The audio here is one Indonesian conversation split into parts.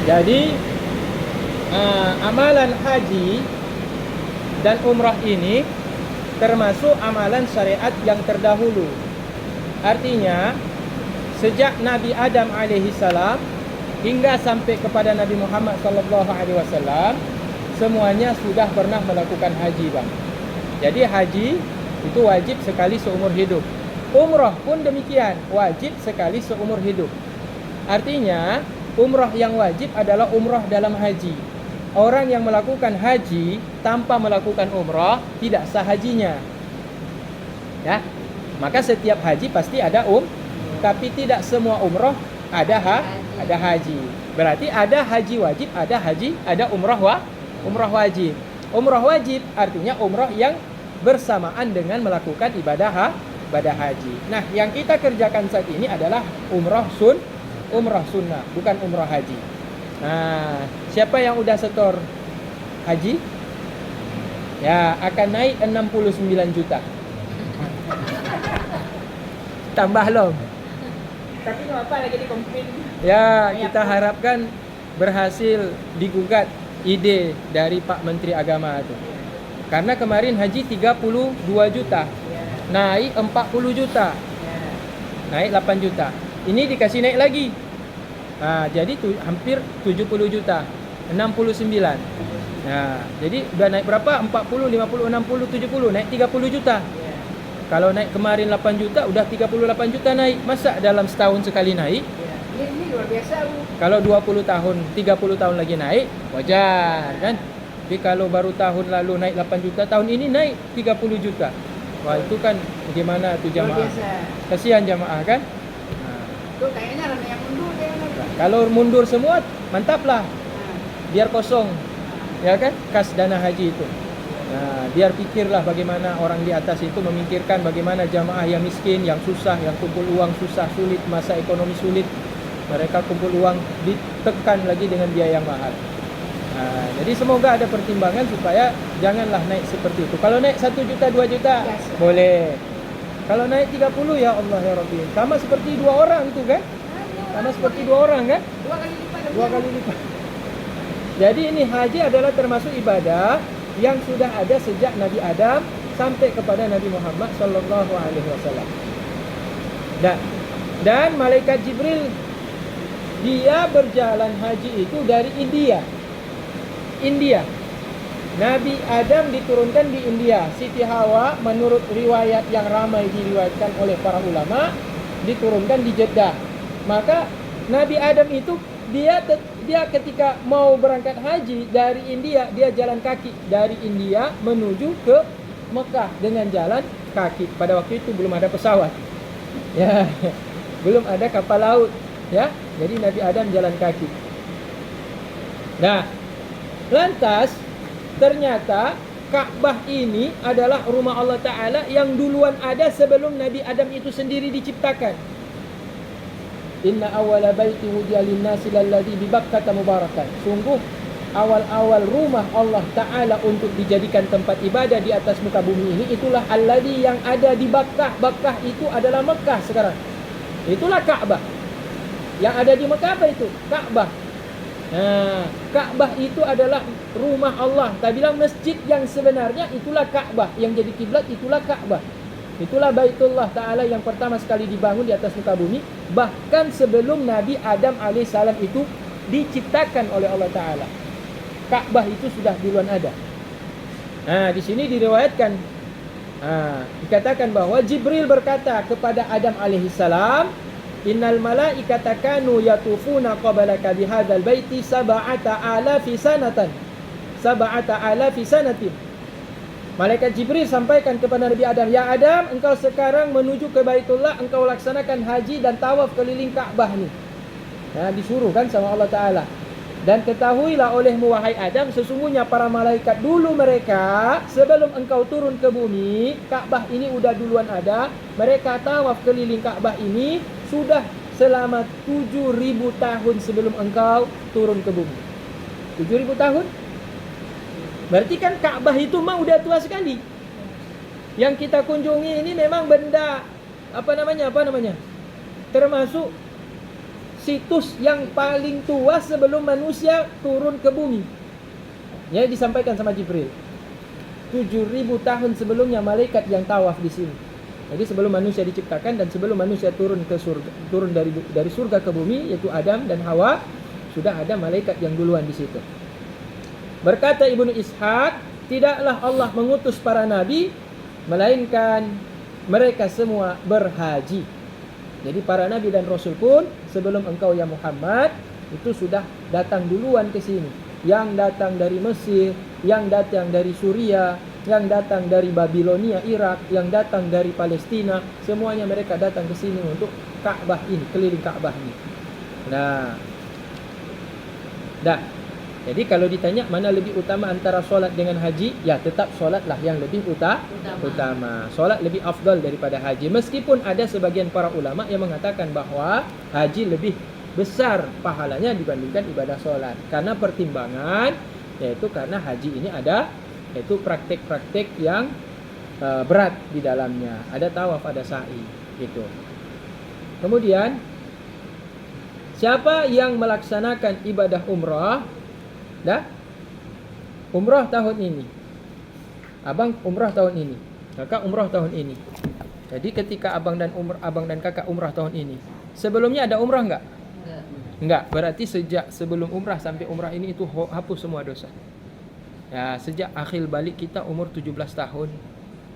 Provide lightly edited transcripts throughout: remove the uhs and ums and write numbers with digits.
Jadi amalan haji dan umrah ini termasuk amalan syariat yang terdahulu. Artinya sejak Nabi Adam alaihi salam hingga sampai kepada Nabi Muhammad sallallahu alaihi wasallam, semuanya sudah pernah melakukan haji, Bang. Jadi haji itu wajib sekali seumur hidup. Umrah pun demikian, wajib sekali seumur hidup. Artinya umrah yang wajib adalah umrah dalam haji. Orang yang melakukan haji tanpa melakukan umrah tidak sah hajinya. Ya. Maka setiap haji pasti ada tapi tidak semua umrah ada haji. Berarti ada haji wajib, ada umrah wajib. Umrah wajib artinya umrah yang bersamaan dengan melakukan ibadah haji. Nah, yang kita kerjakan saat ini adalah umrah sunnah, bukan umrah haji. Nah, siapa yang udah setor haji? Ya, akan naik 69 juta. Tambah loh. Tapi nggak apa lagi dikomplain. Ya, kita harapkan berhasil digugat ide dari Pak Menteri Agama itu. Karena kemarin haji 32 juta. Naik 40 juta. Naik 8 juta. Ini dikasih naik lagi. Nah, jadi hampir 70 juta. 69. Nah, jadi udah naik berapa? 40, 50, 60, 70. Naik 30 juta. Kalau naik kemarin 8 juta, udah 38 juta naik. Masa dalam setahun sekali naik? Ini luar biasa, Bu. Kalau 20 tahun, 30 tahun lagi naik, wajar kan? Tapi kalau baru tahun lalu naik 8 juta, tahun ini naik 30 juta. Wah, itu kan bagaimana tuh jamaah? Kasihan jamaah kan? Nah, Tuh kayaknya ramai yang mundur kayaknya. kalau mundur semua, mantaplah. Biar kosong. Ya kan? Kas dana haji itu. Nah, biar pikirlah bagaimana orang di atas itu memikirkan bagaimana jamaah yang miskin, yang susah, yang kumpul uang susah, sulit, masa ekonomi sulit. Mereka kumpul uang ditekan lagi dengan biaya yang mahal. Nah, jadi semoga ada pertimbangan supaya janganlah naik seperti itu. Kalau naik 1 juta, 2 juta, Yes. boleh. Kalau naik 30, ya Allah ya Rabbi. Sama seperti 2 orang itu kan? Sama seperti 2 orang kan? 2 kali lipat. 2 kali lipat. Jadi ini haji adalah termasuk ibadah yang sudah ada sejak Nabi Adam sampai kepada Nabi Muhammad sallallahu alaihi wasallam. Dan malaikat Jibril dia berjalan haji itu dari India. Nabi Adam diturunkan di India. Siti Hawa menurut riwayat yang ramai diriwayatkan oleh para ulama diturunkan di Jeddah. Maka Nabi Adam itu dia ketika mau berangkat haji dari India, dia jalan kaki dari India menuju ke Mekah dengan jalan kaki. Pada waktu itu belum ada pesawat. Ya, belum ada kapal laut, ya. Jadi Nabi Adam jalan kaki. Nah, lantas ternyata Ka'bah ini adalah rumah Allah Ta'ala yang duluan ada sebelum Nabi Adam itu sendiri diciptakan. Inna awwala baiti wudi'a lin-nasi lalladzi bi Bakkah mubarakan. Sungguh awal-awal rumah Allah Ta'ala untuk dijadikan tempat ibadah di atas muka bumi ini itulah alladzi yang ada di Bakkah. Bakkah itu adalah Mekah sekarang. Itulah Ka'bah. Yang ada di Mekah apa itu? Ka'bah. Nah, Ka'bah itu adalah rumah Allah. Kita bilang masjid yang sebenarnya itulah Ka'bah. Yang jadi kiblat itulah Ka'bah. Itulah Baitullah Ta'ala yang pertama sekali dibangun di atas muka bumi. Bahkan sebelum Nabi Adam alaihissalam itu diciptakan oleh Allah Ta'ala. Ka'bah itu sudah duluan ada. Nah, di sini diriwayatkan. Dikatakan bahwa Jibril berkata kepada Adam alaihissalam, Innal malaikata kanu yatufuna qabalaka bihadzal baiti 7,000 sanatan. 7,000 sanatin. Malaikat Jibril sampaikan kepada Nabi Adam, "Ya Adam, engkau sekarang menuju ke Baitullah, engkau laksanakan haji dan tawaf keliling Ka'bah ni." Nah, disuruh kan sama Allah Ta'ala. Dan ketahuilah olehmu wahai Adam, sesungguhnya para malaikat dulu mereka sebelum engkau turun ke bumi, Ka'bah ini udah duluan ada. Mereka tawaf keliling Ka'bah ini sudah selama 7.000 tahun sebelum engkau turun ke bumi. 7.000 tahun? Berarti kan Ka'bah itu mah udah tua sekali. Yang kita kunjungi ini memang benda apa namanya? Termasuk situs yang paling tua sebelum manusia turun ke bumi. Ya, disampaikan sama Jibril. 7.000 tahun sebelumnya malaikat yang tawaf di sini. Jadi sebelum manusia diciptakan dan sebelum manusia turun ke surga, turun dari surga ke bumi, yaitu Adam dan Hawa, sudah ada malaikat yang duluan di situ. Berkata Ibnu Ishaq, tidaklah Allah mengutus para nabi melainkan mereka semua berhaji. Jadi para nabi dan rasul pun sebelum engkau ya Muhammad itu sudah datang duluan ke sini. Yang datang dari Mesir, yang datang dari Suriah, yang datang dari Babilonia, Irak, yang datang dari Palestina, semuanya mereka datang ke sini untuk Ka'bah ini, keliling Ka'bah ini. Nah, jadi kalau ditanya mana lebih utama antara solat dengan haji, ya tetap solatlah yang lebih utama. Solat lebih afdal daripada haji. Meskipun ada sebagian para ulama yang mengatakan bahwa haji lebih besar pahalanya dibandingkan ibadah solat. Karena pertimbangan, yaitu karena haji ini ada yaitu praktek-praktek yang berat di dalamnya. Ada tawaf, ada sa'i, gitu. Kemudian siapa yang melaksanakan ibadah umrah, umrah tahun ini, abang umrah tahun ini, kakak umrah tahun ini. Jadi ketika abang dan kakak umrah tahun ini, sebelumnya ada umrah enggak? Enggak. Berarti sejak sebelum umrah sampai umrah ini itu hapus semua dosa. Ya, sejak akhir balik kita umur 17 tahun.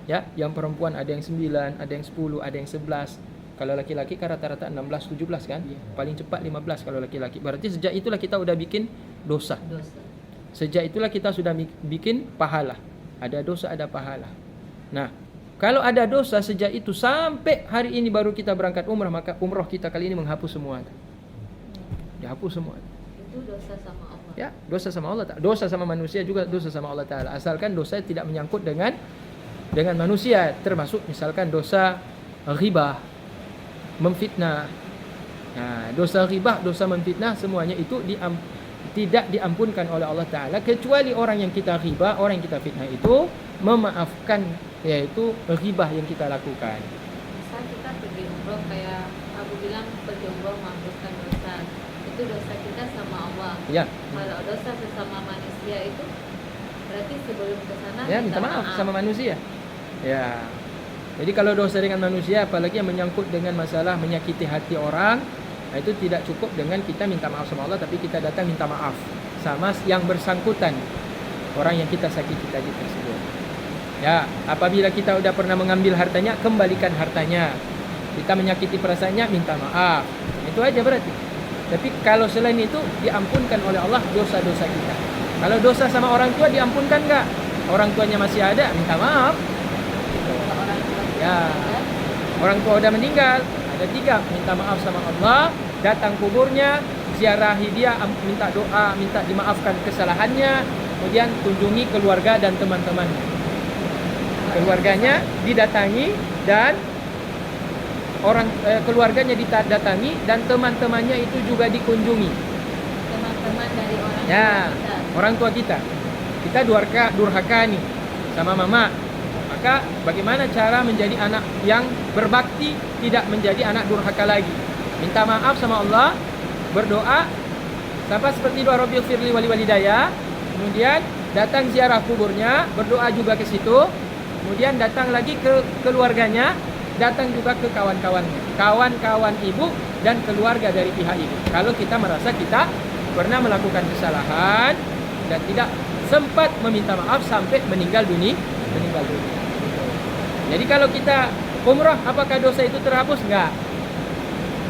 Ya, yang perempuan ada yang 9, ada yang 10, ada yang 11. Kalau laki-laki kan rata-rata 16, 17 kan? Paling cepat 15 kalau laki-laki. Berarti sejak itulah kita udah bikin dosa. Sejak itulah kita sudah bikin pahala. Ada dosa, ada pahala. Nah, kalau ada dosa sejak itu sampai hari ini baru kita berangkat umrah, maka umrah kita kali ini menghapus semua. Dihapus semua. Itu dosa sama Allah. Ya, dosa sama Allah. Dosa sama manusia juga dosa sama Allah Ta'ala. Asalkan dosa tidak menyangkut dengan manusia. Termasuk misalkan dosa ghibah, memfitnah. Nah, dosa ghibah, dosa memfitnah, semuanya itu tidak diampunkan oleh Allah Ta'ala. Kecuali orang yang kita ghibah, orang yang kita fitnah itu memaafkan, yaitu ghibah yang kita lakukan. Misal kita pergi umroh, kayak Abu bilang pergi umroh menghapuskan dosa. Itu dosa kita sama Allah. Ya. Kalau dosa sesama manusia itu berarti sebelum ke sana Ya, minta maaf sama manusia. Ya. Jadi kalau dosa dengan manusia, apalagi yang menyangkut dengan masalah menyakiti hati orang, itu tidak cukup dengan kita minta maaf sama Allah, tapi kita datang minta maaf sama yang bersangkutan, orang yang kita sakiti tadi tersebut. Ya, apabila kita udah pernah mengambil hartanya, kembalikan hartanya. Kita menyakiti perasaannya, minta maaf. Itu aja berarti. Tapi kalau selain itu diampunkan oleh Allah dosa-dosa kita. Kalau dosa sama orang tua diampunkan enggak? Orang tuanya masih ada, minta maaf. Ya, orang tua udah meninggal, ada 3, minta maaf sama Allah, datang kuburnya, ziarahi dia, minta doa, minta dimaafkan kesalahannya, kemudian kunjungi keluarga dan teman-temannya. Keluarganya didatangi dan keluarganya didatangi dan teman-temannya itu juga dikunjungi. Teman-teman dari orang Ya, tua kita. orang tua kita. Kita durhaka nih sama mama. Maka bagaimana cara menjadi anak yang berbakti, tidak menjadi anak durhaka lagi? Minta maaf sama Allah, berdoa, sama seperti doa Rabbil firli wali walidayah. Kemudian datang ziarah kuburnya, berdoa juga ke situ. Kemudian datang lagi ke keluarganya, datang juga ke kawan-kawan ibu dan keluarga dari pihak ibu. Kalau kita merasa kita pernah melakukan kesalahan dan tidak sempat meminta maaf sampai meninggal dunia. Jadi kalau kita umrah, apakah dosa itu terhapus? Enggak.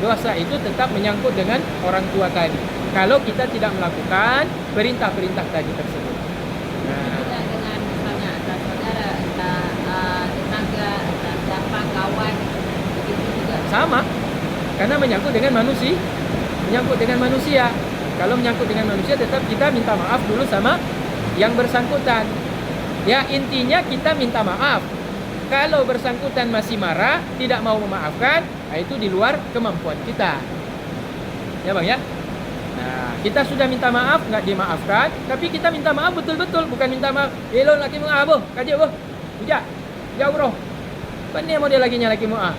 Dosa itu tetap menyangkut dengan orang tua tadi. Kalau kita tidak melakukan perintah-perintah tadi tersebut. Nah, Kita dengan misalnya ada saudara, ada tetangga, ada siapa kawan, begitu juga. sama. Karena menyangkut dengan manusia. Kalau menyangkut dengan manusia, tetap kita minta maaf dulu sama yang bersangkutan. Ya, intinya kita minta maaf. Kalau bersangkutan masih marah, tidak mau memaafkan, itu di luar kemampuan kita. Ya Bang ya? Nah, kita sudah minta maaf, nggak dimaafkan, tapi kita minta maaf betul-betul, bukan minta maaf. Elon laki mu'ah boh, kaji boh. Ujak, ya bro. Kan dia model laginya laki mu'ah.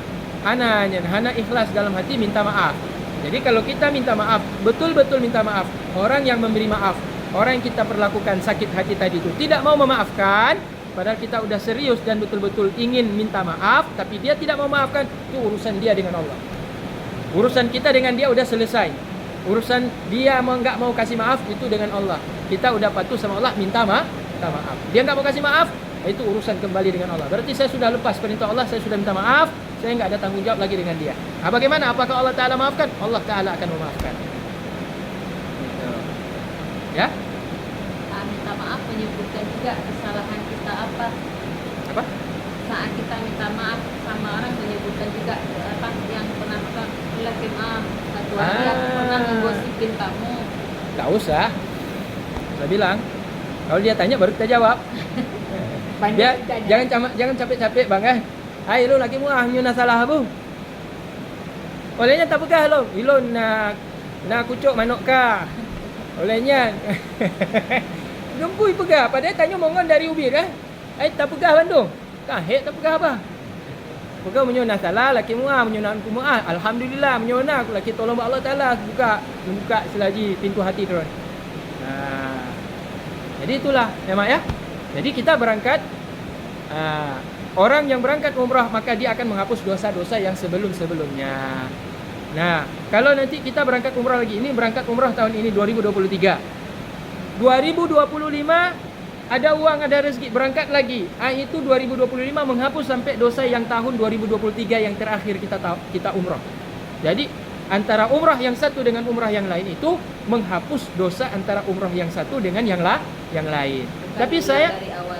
Hana ikhlas dalam hati minta maaf. Jadi kalau kita minta maaf, betul-betul minta maaf, orang yang memberi maaf, orang yang kita perlakukan sakit hati tadi itu tidak mau memaafkan, padahal kita udah serius dan betul-betul ingin minta maaf, tapi dia tidak mau maafkan, itu urusan dia dengan Allah. Urusan kita dengan dia udah selesai. Urusan dia mau nggak mau kasih maaf itu dengan Allah. Kita udah patuh sama Allah, minta maaf. Dia nggak mau kasih maaf, itu urusan kembali dengan Allah. Berarti saya sudah lepas perintah Allah, saya sudah minta maaf, saya nggak ada tanggung jawab lagi dengan dia. Bagaimana? Apakah Allah Ta'ala maafkan? Allah Ta'ala akan memaafkan. Gitu. Ya? Minta maaf menyebutkan juga kesalahan kita apa. Apa? Saat kita minta maaf sama orang menyebutkan juga apa yang pernah laki satu hari aku pernah menggosipin kamu. Nggak usah. Saya bilang, kalau dia tanya baru kita jawab. Dia jangan capek-capek bang. Hai lu laki mu nyuna salah bu. Olehnya tak pegah lo. Ilon na kucuk manok ka. Olehnya gempui pegah. Padahal tanya mongon dari ubi kan. Hai tak pegah Bandung. Kahek tak pegah apa. Pegah menyuna salah laki mu menyuna aku mu alhamdulillah menyuna aku laki tolong Allah Taala buka selagi pintu hati terus. Nah. Jadi itulah ya mak ya. Jadi kita berangkat orang yang berangkat umrah maka dia akan menghapus dosa-dosa yang sebelum-sebelumnya. Nah, kalau nanti kita berangkat umrah lagi, ini berangkat umrah tahun ini 2023. 2025 ada uang, ada rezeki, berangkat lagi. Itu 2025 menghapus sampai dosa yang tahun 2023 yang terakhir kita umrah. Jadi antara umrah yang satu dengan umrah yang lain itu menghapus dosa antara umrah yang satu dengan yang lain. Bukan Tapi saya dari awal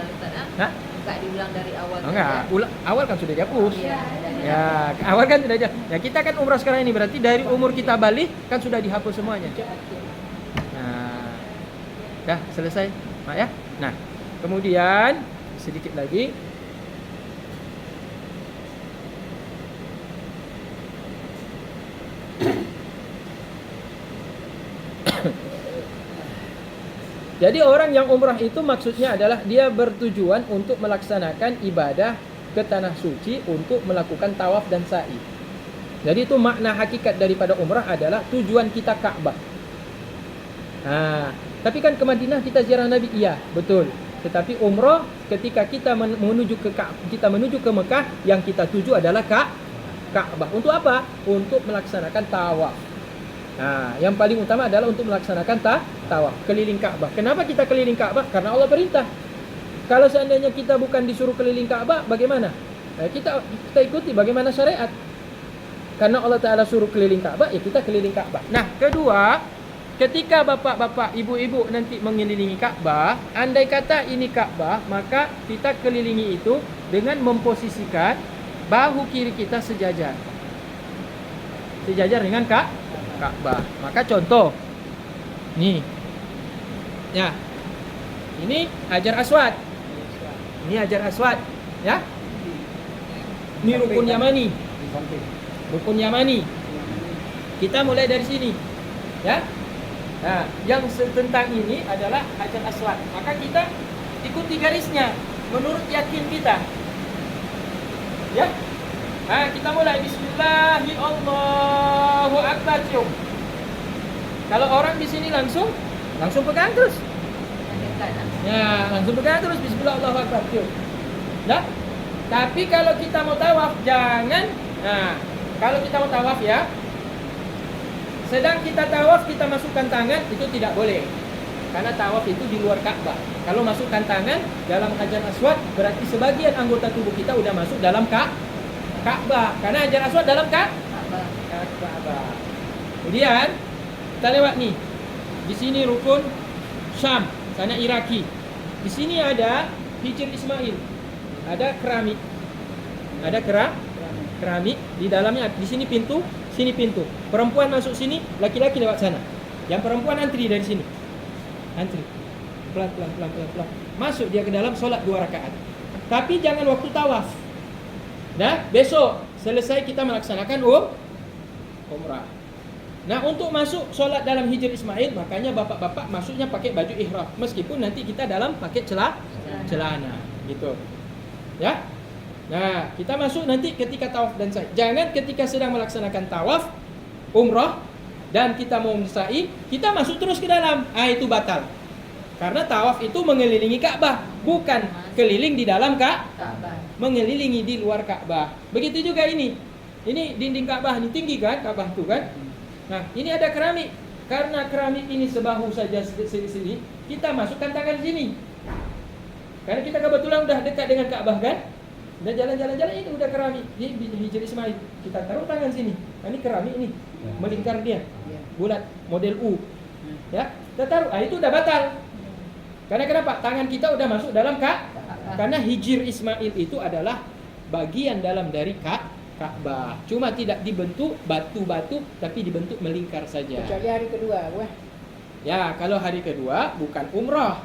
Hah? Enggak diulang dari awal. Oh, enggak, awal kan sudah dihapus. Iya, Ya, awal kan sudah dihapus. Ya, kita kan umrah sekarang ini berarti dari umur kita balik kan sudah dihapus semuanya. Nah, dah selesai, Mak ya. Nah, kemudian sedikit lagi. Jadi orang yang umrah itu maksudnya adalah dia bertujuan untuk melaksanakan ibadah ke tanah suci untuk melakukan tawaf dan sa'i. Jadi itu makna hakikat daripada umrah adalah tujuan kita Ka'bah. Nah, tapi kan ke Madinah kita ziarah Nabi, iya, betul. Tetapi umrah ketika kita menuju ke Mekah, yang kita tuju adalah Ka'bah. Untuk apa? Untuk melaksanakan tawaf. Nah, yang paling utama adalah untuk melaksanakan tawaf keliling Ka'bah. Kenapa kita keliling Ka'bah? Karena Allah perintah. Kalau seandainya kita bukan disuruh keliling Ka'bah, bagaimana? Nah, kita ikuti bagaimana syariat. Karena Allah Ta'ala suruh keliling Ka'bah, ya kita keliling Ka'bah. Nah, kedua, ketika bapak-bapak, ibu-ibu nanti mengelilingi Ka'bah, andai kata ini Ka'bah, maka kita kelilingi itu dengan memposisikan bahu kiri kita sejajar. Sejajar dengan Ka'bah. Maka contoh, nih, ya, ini Hajar Aswad. Ini Hajar Aswad, ya. Ini Rukun Yamani. Rukun Yamani. Kita mulai dari sini, ya. Nah, yang tentang ini adalah Hajar Aswad. Maka kita ikuti garisnya menurut yakin kita, ya. Nah, kita mulai Bismillahi Allahu Akbar, cium. Kalau orang di sini langsung pegang terus. Ya, langsung pegang terus Bismillah Allahu Akbar, cium. Nah, tapi kalau kita mau tawaf jangan. Nah, kalau kita mau tawaf ya, sedang kita tawaf kita masukkan tangan itu tidak boleh. Karena tawaf itu di luar Ka'bah. Kalau masukkan tangan dalam Hajar Aswad berarti sebagian anggota tubuh kita udah masuk dalam Ka'bah. Karena Hajar Aswad dalam Ka'bah. Kemudian kita lewat nih. Di sini rukun Syam, sana Iraki. Di sini ada Hijr Ismail. Ada keramik. Ada keramik di dalamnya. Di sini pintu, sini pintu. Perempuan masuk sini, laki-laki lewat sana. Yang perempuan antri dari sini. Antri. Pelan. Masuk dia ke dalam, sholat 2 rakaat. Tapi jangan waktu tawaf. Nah, besok selesai kita melaksanakan umrah. Nah, untuk masuk sholat dalam Hijr Ismail, makanya bapak-bapak masuknya pakai baju ihram. Meskipun nanti kita dalam pakai celana, gitu. Ya. Nah, kita masuk nanti ketika tawaf dan sa'i. Jangan ketika sedang melaksanakan tawaf umrah dan kita mau sa'i, kita masuk terus ke dalam, itu batal. Karena tawaf itu mengelilingi Ka'bah, bukan keliling di dalam Ka'bah. mengelilingi di luar Ka'bah. Begitu juga ini. Ini dinding Ka'bah ini tinggi kan, Ka'bah itu kan. Nah, ini ada keramik. Karena keramik ini sebahu saja sini, kita masukkan tangan sini. Karena kita kebetulan udah dekat dengan Ka'bah kan. Udah jalan-jalan ini udah keramik. Ini Hijr Ismail. Kita taruh tangan sini. Nah, ini keramik ini. Melingkar dia. Bulat, model U. Ya, kita taruh. Itu udah batal. Karena kenapa? Tangan kita udah masuk dalam karena Hijr Ismail itu adalah bagian dalam dari Ka'bah. Cuma tidak dibentuk batu-batu, tapi dibentuk melingkar saja. Kecuali hari kedua, wah. Ya, kalau hari kedua bukan umrah.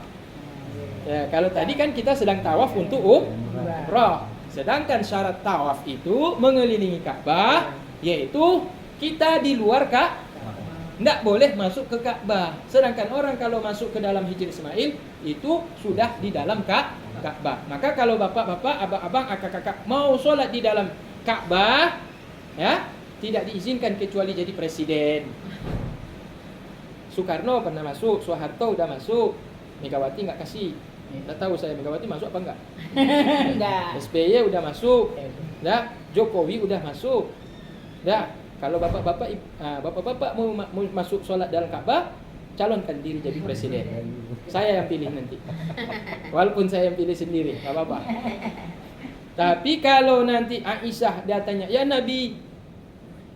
Ya, kalau tadi kan kita sedang tawaf untuk umrah. Sedangkan syarat tawaf itu mengelilingi Ka'bah, yaitu kita di luar tidak boleh masuk ke Ka'bah. Sedangkan orang kalau masuk ke dalam Hijr Ismail itu sudah di dalam Ka'bah. Maka kalau bapak-bapak, abang-abang, akak-kakak mau sholat di dalam Ka'bah, ya tidak diizinkan kecuali jadi presiden. Soekarno pernah masuk, Soeharto udah masuk, Megawati nggak kasih. Nggak tahu saya Megawati masuk apa enggak. Enggak. SBY udah masuk, ya Jokowi udah masuk, ya. Kalau bapak-bapak mau masuk sholat dalam Ka'bah, calonkan diri jadi presiden. Saya yang pilih nanti. Walaupun saya yang pilih sendiri, nggak apa-apa. Tapi kalau nanti Aisyah dia tanya, ya Nabi,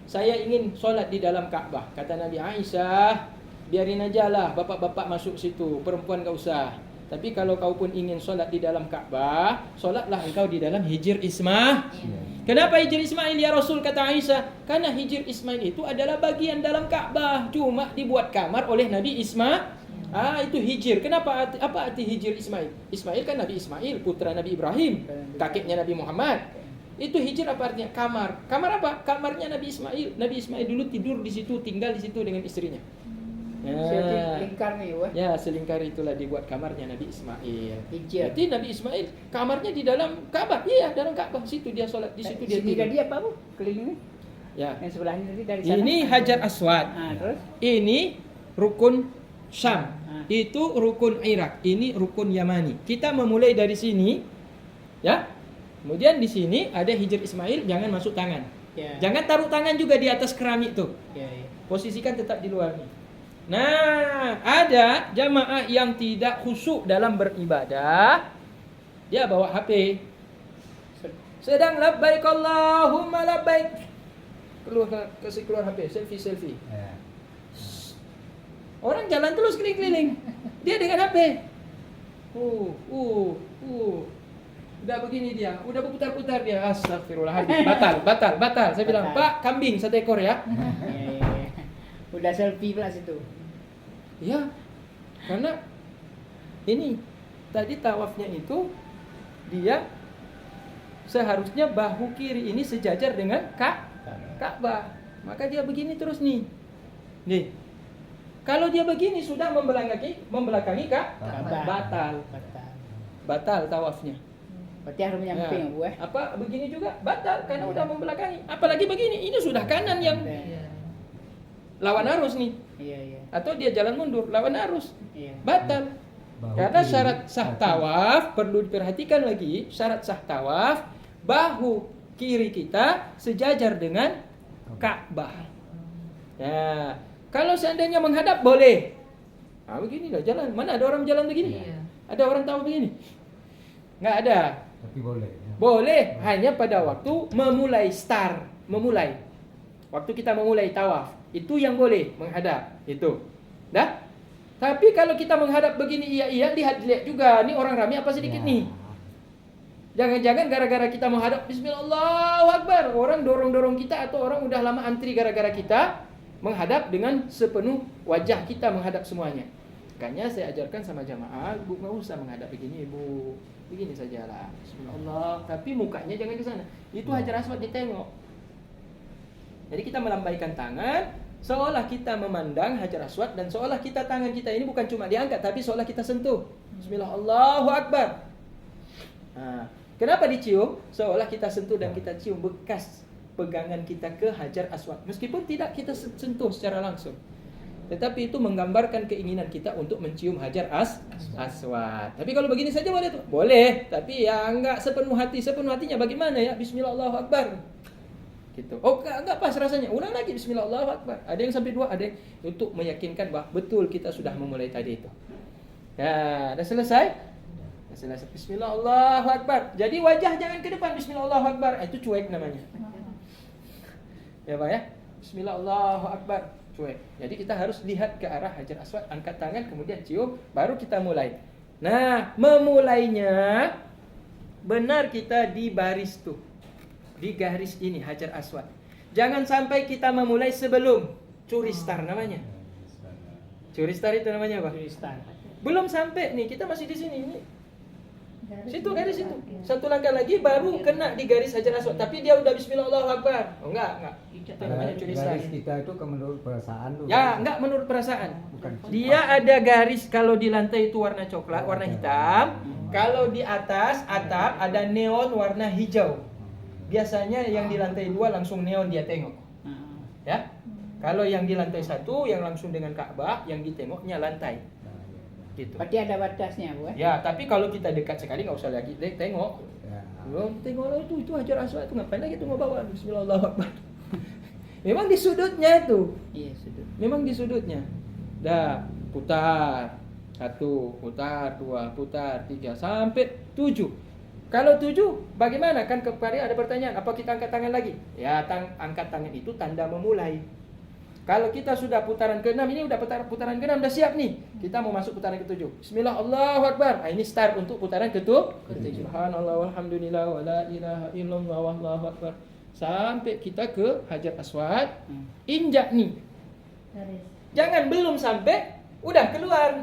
saya ingin sholat di dalam Ka'bah. Kata Nabi, Aisyah, biarin aja lah bapak-bapak masuk situ, perempuan nggak usah. Tapi kalau kau pun ingin sholat di dalam Ka'bah, sholatlah engkau di dalam Hijr Ismail. Kenapa Hijr Ismail ya Rasul, kata Aisyah? Karena Hijr Ismail itu adalah bagian dalam Ka'bah, cuma dibuat kamar oleh Nabi Ismail. Itu Hijr. Kenapa? Apa arti Hijr Ismail? Ismail kan Nabi Ismail, putra Nabi Ibrahim, kakeknya Nabi Muhammad. Itu Hijr apa artinya? Kamar. Kamar apa? Kamarnya Nabi Ismail. Nabi Ismail dulu tidur di situ, tinggal di situ dengan istrinya. Lingkar nih, wah. Ya, selingkar itulah dibuat kamarnya Nabi Ismail. Hijr. Jadi Nabi Ismail kamarnya di dalam Ka'bah. Iya, dalam Ka'bah. Situ dia sholat, di situ dia Sini tidur. tadi apa, Bu? Kelilingnya? Ya. Yang sebelahnya tadi dari sana. Ini Hajar Aswad. Terus? Ini rukun Syam. Ah. Itu rukun Irak. Ini rukun Yamani. Kita memulai dari sini, ya. Kemudian di sini ada Hijr Ismail, jangan masuk tangan. Ya. Jangan taruh tangan juga di atas keramik tuh. Ya. Posisikan tetap di luar nih. Nah, ada jamaah yang tidak khusyuk dalam beribadah. Dia bawa HP. Sedang labbaik Allahumma labbaik. Kasih keluar HP, selfie. Orang jalan terus keliling-keliling. Dia dengan HP. Udah begini dia, udah berputar-putar dia. Astagfirullahaladzim. Batal. Saya bilang, Pak, kambing satu ekor ya. Udah selfie pula situ. Ya, karena ini tadi tawafnya itu dia seharusnya bahu kiri ini sejajar dengan Ka'bah. Maka dia begini terus nih. Nih. Kalau dia begini sudah membelakangi Ka'bah, batal tawafnya. Berarti harus menyamping ya, Bu. Apa begini juga batal karena udah membelakangi. Apalagi begini, ini sudah kanan yang lawan arus nih. Iya. Atau dia jalan mundur lawan arus. Iya. Batal. Karena syarat sah tawaf perlu diperhatikan lagi, syarat sah tawaf bahu kiri kita sejajar dengan Ka'bah. Ya, kalau seandainya menghadap boleh. Begini lah jalan. Mana ada orang jalan begini? Iya. Ada orang tahu begini? Nggak ada. Tapi boleh. Ya. Boleh hanya pada waktu memulai. Waktu kita memulai tawaf, itu yang boleh menghadap. Itu. Dah? Tapi kalau kita menghadap begini iya lihat juga nih orang ramai apa sedikit nih. Jangan-jangan gara-gara kita menghadap Bismillahirrahmanirrahim, orang dorong-dorong kita atau orang udah lama antri gara-gara kita menghadap dengan sepenuh wajah kita menghadap semuanya. Makanya saya ajarkan sama jamaah, Bu, nggak usah menghadap begini, Bu. Begini sajalah. Bismillah, tapi mukanya jangan ke sana. Itu Hajar Aswad ditengok. Jadi kita melambaikan tangan seolah kita memandang Hajar Aswad dan seolah kita tangan kita ini bukan cuma diangkat tapi seolah kita sentuh. Bismillah, Allahu Akbar. Nah, kenapa dicium? Seolah kita sentuh dan kita cium bekas pegangan kita ke Hajar Aswad. Meskipun tidak kita sentuh secara langsung. Tetapi itu menggambarkan keinginan kita untuk mencium Hajar Aswad. Tapi kalau begini saja boleh tuh? Boleh, tapi ya enggak sepenuh hati. Sepenuh hatinya bagaimana ya? Bismillah Allahu Akbar. Gitu. Oh, enggak pas rasanya. Ulang lagi Bismillah Allahu Akbar. Ada yang sampai 2, ada yang untuk meyakinkan bahwa betul kita sudah memulai tadi itu. Ya, dah selesai? Dah selesai. Bismillah Allahu Akbar. Jadi wajah jangan ke depan Bismillah Allahu Akbar. Itu cuek namanya. Ya, Pak ya? Bismillah Allahu Akbar. Cuek. Jadi kita harus lihat ke arah Hajar Aswad, angkat tangan, kemudian cium, baru kita mulai. Nah, memulainya benar kita di baris tuh. Di garis ini Hajar Aswad. Jangan sampai kita memulai sebelum curi star namanya. Curi star itu namanya apa? Tulistan. Belum sampai nih, kita masih di sini. Ini. Situ garis itu. Satu langkah lagi baru kena di garis Hajar Aswad, tapi dia udah Bismillah Allahu Akbar. Oh enggak. Itu namanya curi star. Garis kita itu menurut perasaan tuh. Ya, enggak menurut perasaan. Bukan. Dia ada garis kalau di lantai itu warna coklat, warna hitam. Kalau di atas atap ada neon warna hijau. Biasanya yang di lantai 2 langsung neon dia tengok. Ya. Kalau yang di lantai 1 yang langsung dengan Ka'bah, yang ditengoknya lantai. Gitu. Berarti ada batasnya, Bu. Ya, tapi kalau kita dekat sekali nggak usah lagi tengok. Ya. Belum tengok lah itu Hajar Aswad itu ngapain lagi itu mau bawa Bismillahirrahmanirrahim. Memang di sudutnya itu. Iya, sudah. Memang di sudutnya. Dah, putar. 1, putar, 2, putar, 3 sampai 7. Kalau 7 bagaimana? Kan kemarin ada pertanyaan, apa kita angkat tangan lagi? Ya, angkat tangan itu tanda memulai. Kalau kita sudah putaran ke-6, ini udah putaran ke-6 udah siap nih. Kita mau masuk putaran ke-7. Bismillah Allahu Akbar. Nah, ini start untuk putaran ke-7. Subhanallah walhamdulillah wala ilaha illallah wallahu akbar. Sampai kita ke Hajar Aswad. Injak nih. Jangan belum sampai udah keluar.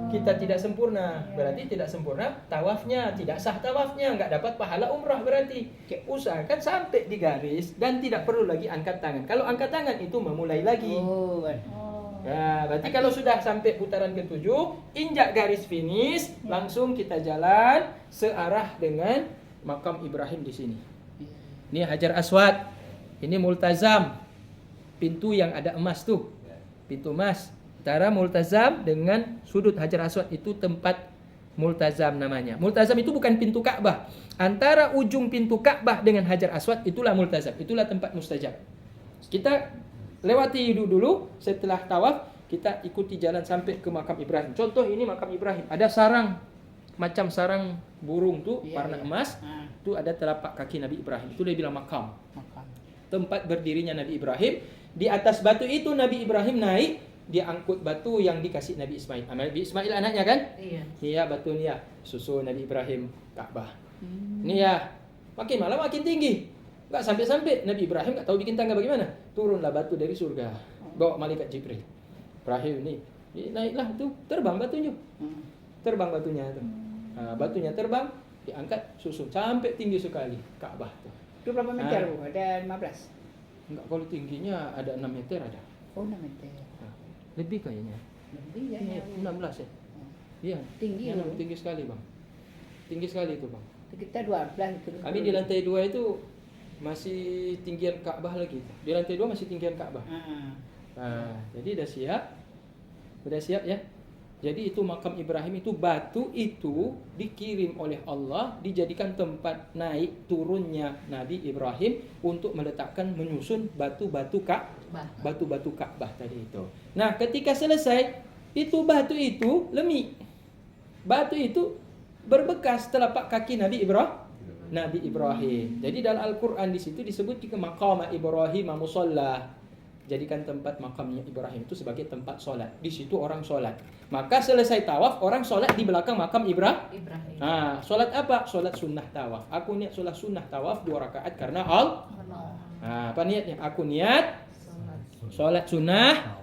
Kita tidak sempurna. Berarti tidak sempurna tawafnya, tidak sah tawafnya, enggak dapat pahala umrah berarti. Usahakan sampai di garis dan tidak perlu lagi angkat tangan. Kalau angkat tangan itu memulai lagi. Oh, Nah, berarti kalau sudah sampai putaran ke-7, injak garis finish, langsung kita jalan searah dengan makam Ibrahim di sini. Ini Hajar Aswad. Ini multazam. Pintu yang ada emas tuh. Pintu emas. Antara multazam dengan sudut Hajar Aswad itu tempat multazam namanya. Multazam itu bukan pintu Ka'bah. Antara ujung pintu Ka'bah dengan Hajar Aswad itulah multazam. Itulah tempat mustajab. Kita lewati dulu setelah tawaf, kita ikuti jalan sampai ke makam Ibrahim. Contoh ini makam Ibrahim. Ada sarang, macam sarang burung tuh, warna emas. Itu ada telapak kaki Nabi Ibrahim. Itu dia bilang makam. Tempat berdirinya Nabi Ibrahim. Di atas batu itu Nabi Ibrahim naik. Dia angkut batu yang dikasih Nabi Ismail. Nabi Ismail anaknya kan? Iya. Ini ya batu ni ya. Susu Nabi Ibrahim Ka'bah. Ini ya. Makin malam makin tinggi. Enggak sampai-sampai Nabi Ibrahim enggak tahu bikin tangga bagaimana. Turunlah batu dari surga. Bawa malaikat Jibril. Ibrahim ini naiklah tuh, terbang batunya. Terbang batunya tuh. Nah, batunya terbang, diangkat susun sampai tinggi sekali Ka'bah tuh. Itu berapa meter, Bu? Ada 15? Enggak, kalau tingginya ada 6 meter ada. Oh, 6 meter. Lebih kayaknya. Lebih ya. Ini 16 ya? Iya. Tinggi Ya, ya, Bu? tinggi sekali, Bang. Tinggi sekali itu, Bang. Kita 12 itu. Kami di lantai 2 itu masih tinggian Ka'bah lagi. Di lantai 2 masih tinggian Ka'bah. Nah, jadi udah siap. Udah siap ya? Jadi itu makam Ibrahim itu, batu itu dikirim oleh Allah, dijadikan tempat naik turunnya Nabi Ibrahim untuk meletakkan, menyusun batu-batu Ka'bah tadi itu. Nah, ketika selesai, itu batu itu lemik. Batu itu berbekas telapak kaki Nabi Ibrahim. Jadi dalam Al-Qur'an di situ disebut juga maqam Ibrahim musalla. Jadikan tempat makamnya Ibrahim itu sebagai tempat solat. Di situ orang solat. Maka selesai tawaf, orang solat di belakang makam Ibrahim. Nah, solat apa? Solat sunnah tawaf. Aku niat solat sunnah tawaf 2 rakaat karena Allah. Nah, apa niatnya? Aku niat solat sunnah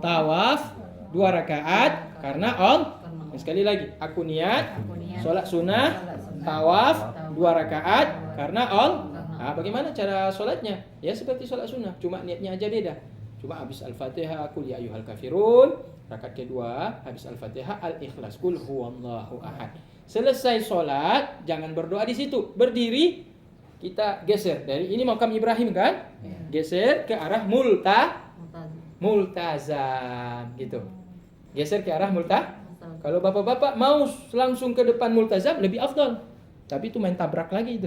tawaf 2 rakaat karena Allah. Sekali lagi, aku niat solat sunnah tawaf 2 rakaat karena Allah. Nah, bagaimana cara solatnya? Ya seperti solat sunnah, cuma niatnya aja beda. Cuma habis Al-Fatihah, Qul ya ayyuhal kafirun. Rakaat kedua, habis Al-Fatihah, Al-Ikhlas, Qul huwallahu ahad. Selesai solat, jangan berdoa di situ. Berdiri, kita geser dari ini makam Ibrahim kan? Geser ke arah multazam gitu. Geser ke arah Kalau bapak-bapak mau langsung ke depan multazam lebih afdol. Tapi itu main tabrak lagi itu.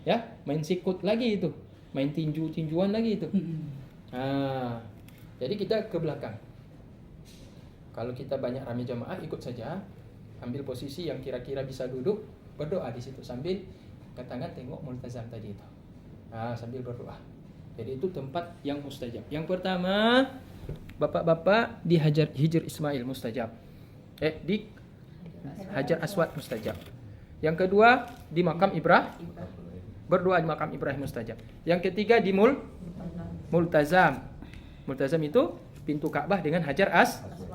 Ya, main sikut lagi itu. Main tinjuan lagi itu. Nah, jadi kita ke belakang. Kalau kita banyak ramai jamaah ikut saja. Ambil posisi yang kira-kira bisa duduk, berdoa di situ sambil angkat tangan tengok multazam tadi itu. Nah, sambil berdoa. Jadi itu tempat yang mustajab. Yang pertama, bapak-bapak di Hijr Ismail mustajab. Di Hajar Aswad mustajab. Yang kedua di makam Ibrahim, berdoa di makam Ibrahim mustajab. Yang ketiga di multazam. Multazam itu pintu Ka'bah dengan Hajar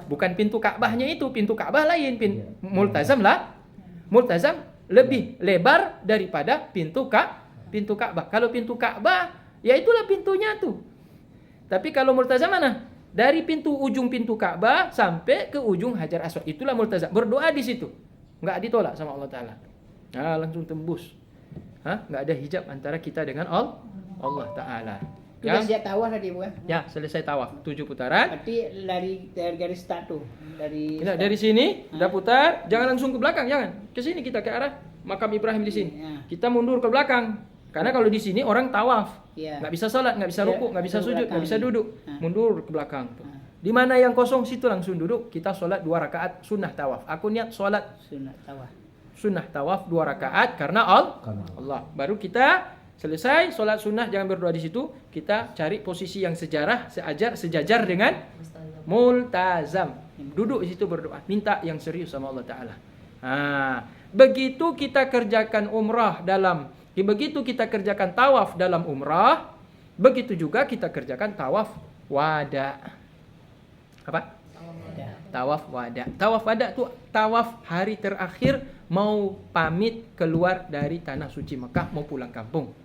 bukan pintu Ka'bahnya itu, pintu Ka'bah lain, multazam lah. Multazam lebih lebar daripada pintu Ka'bah. Kalau pintu Ka'bah ya itulah pintunya tuh. Tapi kalau multazam mana? Dari ujung pintu Ka'bah sampai ke ujung Hajar Aswad. Itulah multazam. Berdoa di situ. Enggak ditolak sama Allah Ta'ala. Nah, langsung tembus. Enggak ada hijab antara kita dengan Allah Ta'ala. Sudah siap tawaf tadi, Bu? Ya, selesai tawaf 7 putaran. Berarti dari garis start tuh. Dari sini udah putar, jangan langsung ke belakang, jangan. Ke sini kita ke arah makam Ibrahim di sini. Kita mundur ke belakang. Karena kalau di sini orang tawaf, nggak bisa sholat, nggak bisa ruku, nggak bisa sujud, nggak bisa duduk, mundur ke belakang. Di mana yang kosong situ langsung duduk. Kita sholat 2 rakaat sunnah tawaf. Aku niat sholat sunnah tawaf 2 rakaat karena Allah. Baru kita selesai sholat sunnah, jangan berdoa di situ. Kita cari posisi yang sejajar dengan multazam. Duduk di situ berdoa, minta yang serius sama Allah Ta'ala. Begitu kita kerjakan begitu kita kerjakan tawaf dalam umrah, begitu juga kita kerjakan tawaf wada. Apa? Tawaf wada. Tawaf wada itu tawaf hari terakhir mau pamit keluar dari tanah suci Mekah, mau pulang kampung.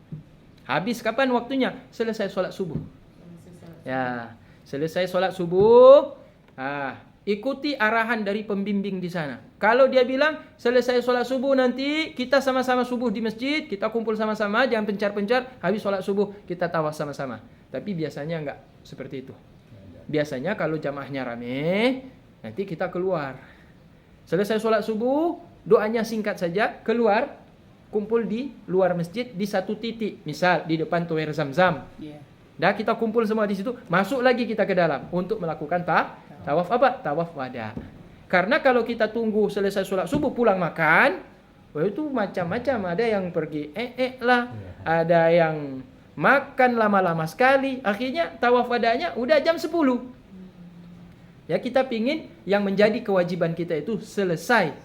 Habis kapan waktunya? Selesai sholat subuh. Ya, selesai sholat subuh. Ikuti arahan dari pembimbing di sana. Kalau dia bilang selesai sholat subuh nanti kita sama-sama subuh di masjid, kita kumpul sama-sama, jangan pencar-pencar, habis sholat subuh kita tawaf sama-sama. Tapi biasanya enggak seperti itu. Biasanya kalau jamaahnya rame, nanti kita keluar. Selesai sholat subuh, doanya singkat saja, keluar, kumpul di luar masjid di satu titik, misal di depan tower Zam-Zam. Dah kita kumpul semua di situ, masuk lagi kita ke dalam untuk melakukan tawaf apa? Tawaf wada. Karena kalau kita tunggu selesai sholat subuh pulang makan, itu macam-macam. Ada yang pergi lah, ada yang makan lama-lama sekali. Akhirnya tawaf wadanya udah jam 10. Ya, kita pingin yang menjadi kewajiban kita itu selesai.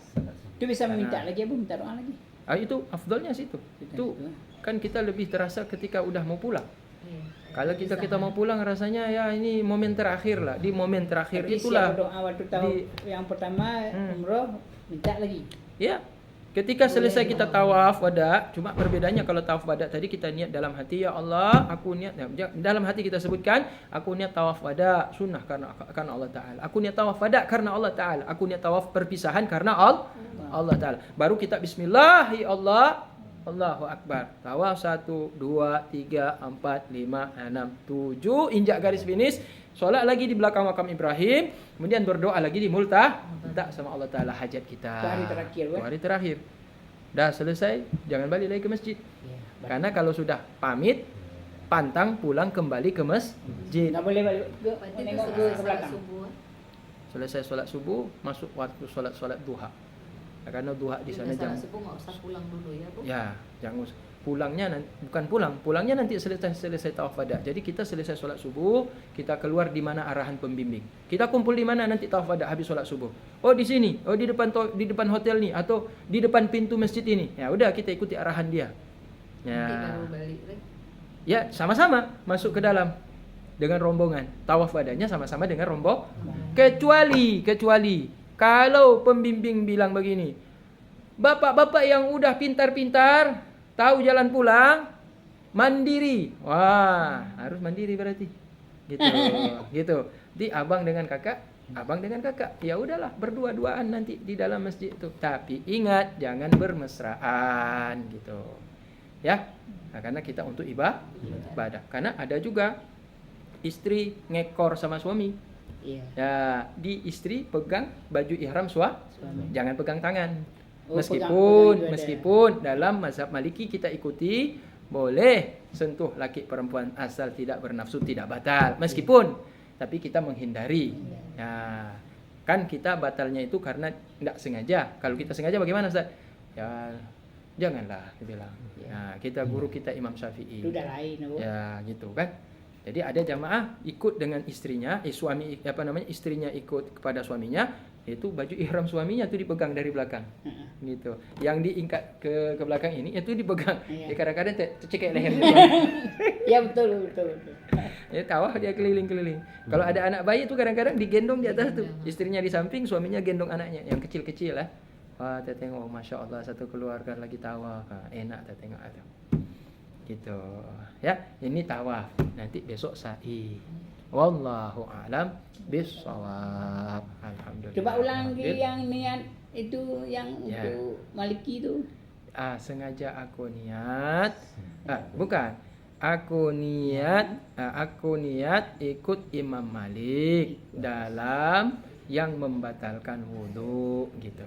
Itu bisa meminta lagi, Bu, minta doa lagi. Itu afdolnya situ. Itu kan kita lebih terasa ketika udah mau pulang. Kalau kita mau pulang rasanya ya ini momen terakhir lah. Di momen terakhir tapi itulah doa waktu yang pertama umroh minta lagi. Ya. Ketika selesai kita tawaf wada, cuma perbedaannya kalau tawaf wada tadi kita niat dalam hati, ya Allah, aku niat, dalam hati kita sebutkan, aku niat tawaf wada sunnah karena Allah Ta'ala. Aku niat tawaf wada karena Allah Ta'ala. Aku niat tawaf perpisahan karena Allah Ta'ala. Baru kita bismillah, ya Allah, Allahu Akbar. Tawaf 1, 2, 3, 4, 5, 6, 7. Injak garis finish. Sholat lagi di belakang makam Ibrahim. Kemudian berdoa lagi di multah. Minta sama Allah Ta'ala hajat kita. Hari terakhir. Hari terakhir. Dah selesai. Jangan balik lagi ke masjid. Karena kalau sudah pamit, pantang pulang kembali ke masjid. Nggak boleh balik ke belakang. Selesai sholat subuh, masuk waktu sholat duha. Karena duha di sana jam subuh nggak usah pulang dulu ya, Bu. Ya, jangan pulangnya pulangnya nanti selesai tawaf wada. Jadi kita selesai sholat subuh, kita keluar di mana arahan pembimbing. Kita kumpul di mana nanti tawaf wada habis sholat subuh. Oh di sini, oh di depan hotel nih atau di depan pintu masjid ini. Ya udah kita ikuti arahan dia. Ya. Ya, sama-sama masuk ke dalam dengan rombongan. Tawaf wadanya sama-sama dengan rombongan. Kecuali kalau pembimbing bilang begini, bapak-bapak yang udah pintar-pintar, tahu jalan pulang, mandiri. Wah, harus mandiri berarti. Gitu. Di abang dengan kakak. Ya udahlah, berdua-duaan nanti di dalam masjid itu. Tapi ingat, jangan bermesraan gitu. Ya. Nah, karena kita untuk ibadah. Karena ada juga istri ngekor sama suami. Iya. Ya, di istri pegang baju ihram Suami. jangan pegang tangan. Oh, Meskipun pegang juga ada. meskipun dalam mazhab Maliki kita ikuti boleh sentuh laki perempuan asal tidak bernafsu, tidak batal. Meskipun tapi kita menghindari. Ya, kan kita batalnya itu karena tidak sengaja. Kalau kita sengaja bagaimana, Ustaz? Ya, janganlah, dia bilang. Ya, kita guru kita Imam Syafi'i. Itu udah lain, Bu. Ya, gitu kan. Jadi ada jamaah ikut dengan istrinya, istrinya ikut kepada suaminya, itu baju ihram suaminya itu dipegang dari belakang. Gitu. Yang diingkat ke belakang ini itu dipegang. Iya. Ya, kadang-kadang tercekik leher. Ya betul. Ya, tawah dia keliling-keliling. Kalau ada anak bayi itu kadang-kadang digendong di atas tuh. Istrinya di samping, suaminya gendong anaknya yang kecil-kecil lah. Wah, saya tengok, Masya Allah, satu keluarga lagi tawaf. Enak saya tengok itu. Gitu. Ya, ini tawaf. Nanti besok sa'i. Wallahu a'lam bishawab. Alhamdulillah. Coba ulang lagi yang niat itu yang Ya. untuk Maliki itu. Sengaja aku niat. Bukan. Aku niat ikut Imam Malik dalam yang membatalkan wudhu gitu.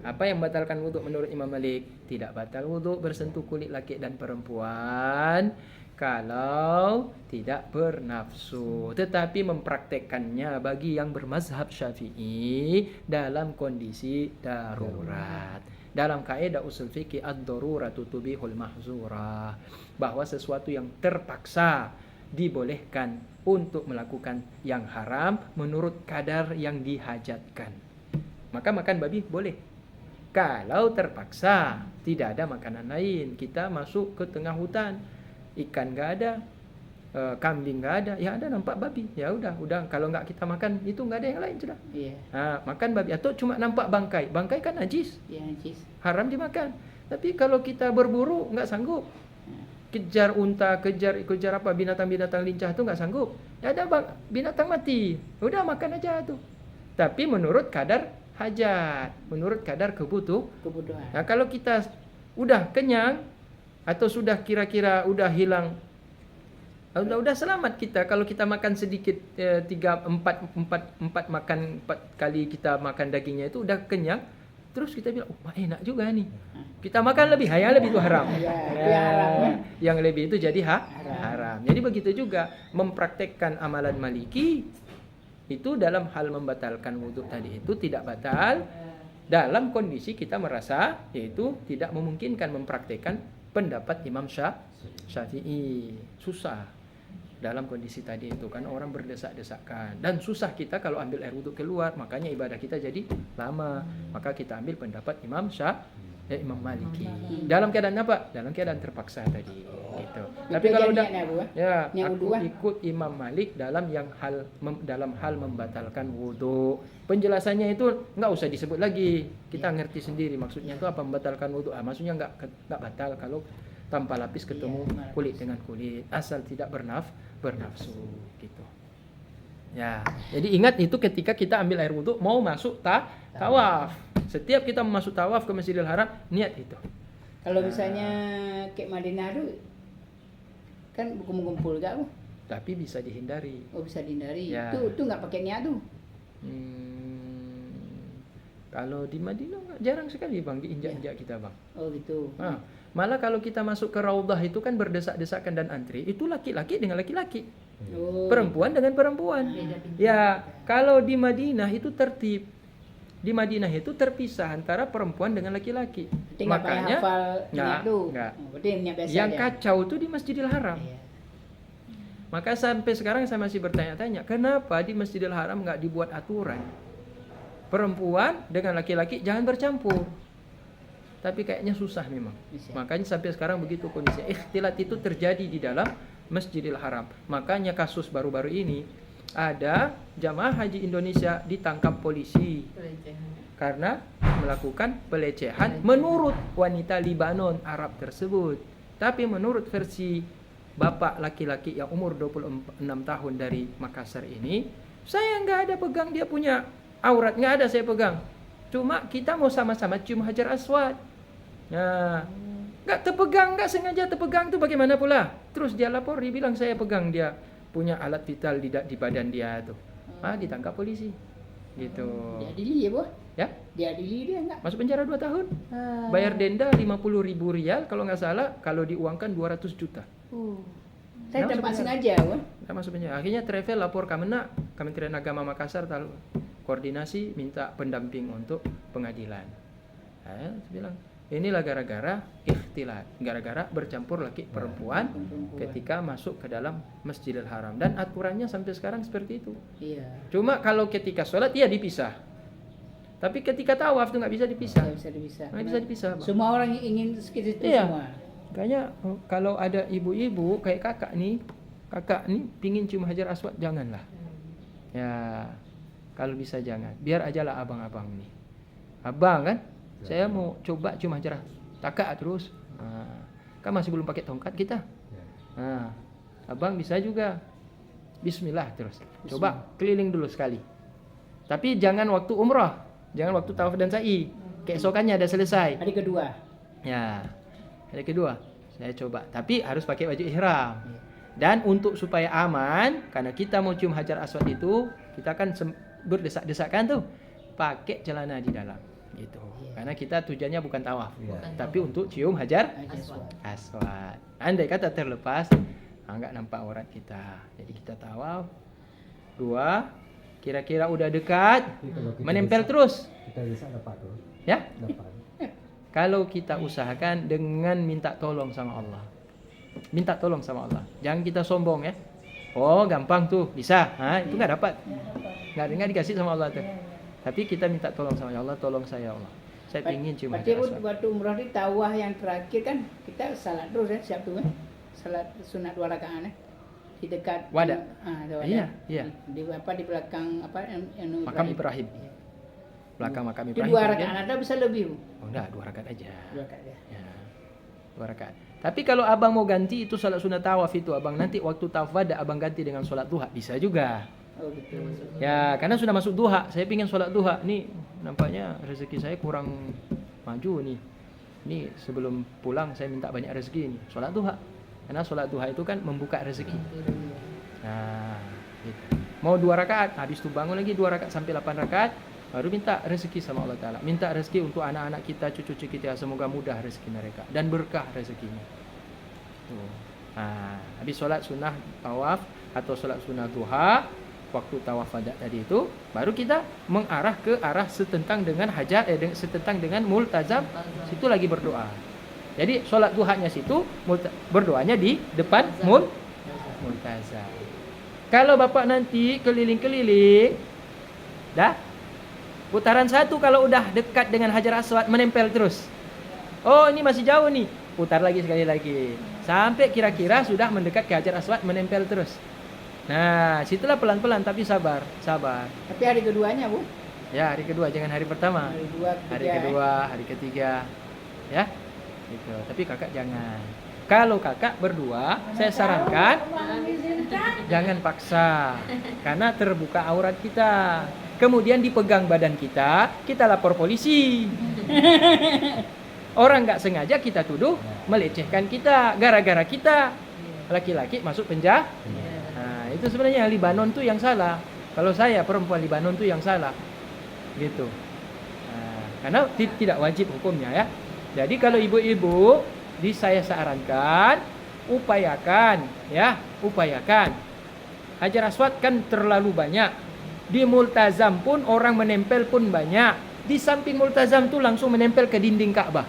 Apa yang membatalkan wudhu menurut Imam Malik? Tidak batal wudhu bersentuh kulit laki dan perempuan kalau tidak bernafsu, tetapi mempraktekkannya bagi yang bermazhab Syafi'i dalam kondisi darurat. Dalam kaidah usul fikih ad-daruratu tubihul mahzurah, bahwa sesuatu yang terpaksa dibolehkan untuk melakukan yang haram menurut kadar yang dihajatkan. Maka makan babi boleh. Kalau terpaksa tidak ada makanan lain, kita masuk ke tengah hutan, ikan nggak ada, kambing nggak ada, ya ada nampak babi, ya udah kalau nggak kita makan itu nggak ada yang lain sudah. Iya. Makan babi atau cuma nampak bangkai kan najis, Ya, najis. haram dimakan. Tapi kalau kita berburu nggak sanggup, kejar unta, kejar apa binatang-binatang lincah itu nggak sanggup. Ya ada binatang mati, udah makan aja tuh. Tapi menurut kadar hajat, menurut kadar Kebutuhan. Nah, kalau kita udah kenyang atau sudah kira-kira udah hilang, udah selamat kita kalau kita makan sedikit, 4 kali kita makan dagingnya itu udah kenyang, terus kita bilang, enak juga nih. Kita makan lebih, lebih itu haram. Ya, itu yang haram, ya. Yang lebih itu jadi haram. Jadi begitu juga mempraktekkan amalan Maliki itu dalam hal membatalkan wudhu tadi itu tidak batal dalam kondisi kita merasa yaitu tidak memungkinkan mempraktekkan pendapat Imam Syafi'i. Susah dalam kondisi tadi itu kan orang berdesak-desakan dan susah kita kalau ambil air wudhu keluar, makanya ibadah kita jadi lama. Maka kita ambil pendapat Imam Maliki. Dalam keadaan apa? Dalam keadaan terpaksa tadi gitu. Tapi kalau udah aku ikut Imam Malik dalam hal membatalkan wudhu. Penjelasannya itu nggak usah disebut lagi. Kita ngerti sendiri maksudnya itu apa membatalkan wudhu. Maksudnya nggak batal kalau tanpa lapis ketemu kulit dengan kulit, asal tidak bernafsu gitu. Ya, jadi ingat itu ketika kita ambil air wudhu mau masuk tawaf. Setiap kita masuk tawaf ke Masjidil Haram, niat itu. Kalau misalnya ke Madinah itu kan kumpul-kumpul gak, Bu? Tapi bisa dihindari. Oh, bisa dihindari. Ya. Itu nggak pakai niat tuh. Kalau di Madinah jarang sekali Bang diinjak-injak kita, Bang. Oh, gitu. Malah kalau kita masuk ke Raudhah itu kan berdesak-desakan dan antri, itu laki-laki dengan laki-laki. Oh. Perempuan dengan perempuan. Ya, kalau di Madinah itu tertib. Di Madinah itu terpisah antara perempuan dengan laki-laki. Berarti nggak payah hafal niat tuh. enggak. Berarti niat biasa Yang aja. kacau itu di Masjidil Haram. Iya. Maka sampai sekarang saya masih bertanya-tanya, kenapa di Masjidil Haram nggak dibuat aturan perempuan dengan laki-laki jangan bercampur? Tapi kayaknya susah memang. Bisa. Makanya sampai sekarang begitu kondisi. Ikhtilat itu terjadi di dalam Masjidil Haram. Makanya kasus baru-baru ini ada jamaah haji Indonesia ditangkap polisi karena melakukan pelecehan menurut wanita Libanon Arab tersebut. Tapi menurut versi bapak laki-laki yang umur 26 tahun dari Makassar ini, saya nggak ada pegang dia punya aurat, nggak ada saya pegang. Cuma kita mau sama-sama cium Hajar Aswad. Nah, Nggak terpegang, nggak sengaja terpegang tuh bagaimana pula? Terus dia lapor, dia bilang saya pegang dia punya alat vital di badan dia tuh. Ditangkap polisi. Gitu. Diadili ya, Bu? Ya, Diadili dia enggak? masuk penjara 2 tahun. Bayar denda 50.000 rial kalau nggak salah, kalau diuangkan 200 juta. Saya Nah, tempat sebenarnya. sengaja, Bu. Nggak masuk penjara. Akhirnya travel lapor Kementerian Agama Makassar koordinasi minta pendamping untuk pengadilan. Saya bilang, inilah gara-gara ikhtilat, gara-gara bercampur laki perempuan ketika masuk ke dalam Masjidil Haram, dan aturannya sampai sekarang seperti itu. Iya. Cuma kalau ketika sholat ya dipisah, tapi ketika tawaf tuh nggak bisa dipisah. Nggak bisa. Nggak bisa dipisah, Bang. Semua orang ingin sekitar itu Iya. semua. Kayaknya kalau ada ibu-ibu kayak kakak nih pingin cium hajar aswad, janganlah. Ya, kalau bisa jangan. Biar ajalah abang-abang nih. Abang kan, saya mau coba cium hajar takak terus. Kan masih belum pakai tongkat kita. Abang bisa juga. Bismillah terus. Coba keliling dulu sekali. Tapi jangan waktu umrah, jangan waktu tawaf dan sa'i. Keesokannya ada selesai. Hari kedua. Ya, hari kedua saya coba. Tapi harus pakai baju ihram. Dan untuk supaya aman, karena kita mau cium hajar aswad itu, kita kan berdesak-desakan tuh, pakai celana di dalam. Gitu. Karena kita tujuannya bukan tawaf, tapi untuk cium hajar aswad. Andai kata terlepas, nggak nampak aurat kita. Jadi kita tawaf, 2, kira-kira udah dekat, menempel terus. Kita bisa dapat tuh. Ya? Dapat. Kalau kita usahakan dengan minta tolong sama Allah. Minta tolong sama Allah. Jangan kita sombong ya. Oh gampang tuh, bisa. Itu nggak dapat. Nggak dikasih sama Allah tuh. Tapi kita minta tolong sama Allah, tolong saya Allah. Saya ingin cium hajar aswad. Waktu umrah di tawaf yang terakhir kan kita salat terus ya, siap tuh kan. Salat sunat 2 rakaat ya. Di dekat Wadah. Wadah. Iya. Di belakang Makam Ibrahim. Belakang makam Itu Ibrahim. 2 rakaat atau bisa lebih, Bu? Oh enggak, 2 rakaat aja. 2 rakaat ya. Ya, 2 rakaat. Tapi kalau abang mau ganti itu salat sunat tawaf itu, abang nanti waktu tawaf wada abang ganti dengan sholat duha, bisa juga. Oh gitu. Ya, karena sudah masuk duha, saya pingin sholat duha. Nih, nampaknya rezeki saya kurang maju nih. Ini sebelum pulang saya minta banyak rezeki nih, sholat duha. Karena sholat duha itu kan membuka rezeki. Nah, gitu. Mau 2 rakaat, habis itu bangun lagi 2 rakaat sampai 8 rakaat, baru minta rezeki sama Allah Ta'ala. Minta rezeki untuk anak-anak kita, cucu-cucu kita, semoga mudah rezeki mereka dan berkah rezekinya. Tuh. Nah, habis sholat sunnah tawaf atau sholat sunnah duha, waktu tawaf wada tadi itu, baru kita mengarah ke arah setentang dengan hajar, setentang dengan multazam, situ lagi berdoa. Jadi sholat duhanya situ, berdoanya di depan multazam. Kalau bapak nanti keliling-keliling, dah putaran 1 kalau udah dekat dengan hajar aswad menempel terus. Oh ini masih jauh nih, putar lagi sekali lagi sampai kira-kira sudah mendekat ke hajar aswad menempel terus. Nah situlah pelan-pelan tapi sabar. Tapi hari keduanya, Bu? Ya hari kedua, jangan hari pertama. Hari kedua, hari ketiga, ya. Gitu. Tapi kakak jangan. Kalau kakak berdua, saya sarankan jangan paksa, karena terbuka aurat kita. Kemudian dipegang badan kita lapor polisi. Orang nggak sengaja kita tuduh melecehkan kita, gara-gara kita laki-laki masuk penjara. Nah, itu sebenarnya Libanon tuh yang salah. Kalau saya perempuan Libanon tuh yang salah, gitu. Nah, karena tidak wajib hukumnya ya. Jadi kalau ibu-ibu, saya sarankan upayakan. Hajar aswad kan terlalu banyak. Di multazam pun orang menempel pun banyak. Di samping multazam tuh langsung menempel ke dinding Ka'bah.